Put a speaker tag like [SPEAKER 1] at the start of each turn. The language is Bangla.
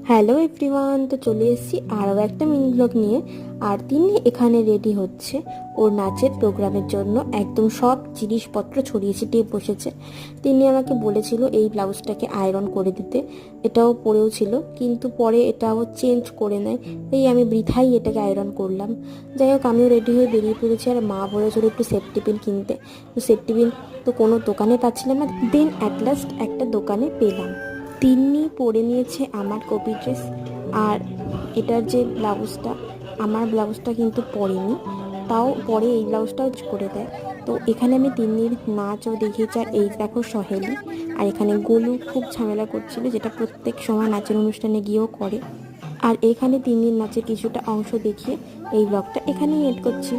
[SPEAKER 1] হ্যালো এভরিওয়ান, তো চলে এসেছি আরও একটা মিনি ব্লগ নিয়ে। আর তিনি এখানে রেডি হচ্ছে ওর নাচের প্রোগ্রামের জন্য, একদম সব জিনিসপত্র ছড়িয়ে ছিটিয়ে বসেছে। তিনি আমাকে বলেছিল এই ব্লাউজটাকে আয়রন করে দিতে, এটাও পরেও ছিল, কিন্তু পরে এটাও চেঞ্জ করে নেয়, তাই আমি বৃথাই এটাকে আয়রন করলাম। যাই হোক, আমিও রেডি হয়ে বেরিয়ে পড়েছি। আর মা বলেছিল একটু সেফটি পিন কিনতে, তো সেফটি পিন তো কোনো দোকানে পাচ্ছিলাম না। দেন অ্যাট লাস্ট একটা দোকানে পেলাম। তিন্নি পরে নিয়েছে আমার কপি ড্রেস, আর এটার যে ব্লাউজটা, আমার ব্লাউজটা কিন্তু পরেনি, তাও পরে এই ব্লাউজটাও করে দেয়। তো এখানে আমি তিন্নির নাচও দেখিয়েছি। আর এই দেখো সহেলি, আর এখানে গোলু খুব ঝামেলা করছিল, যেটা প্রত্যেক সময় নাচের অনুষ্ঠানে গিয়েও করে। আর এখানে তিন্নির নাচের কিছুটা অংশ দেখিয়ে এই ব্লগটা এখানেই এড করছি।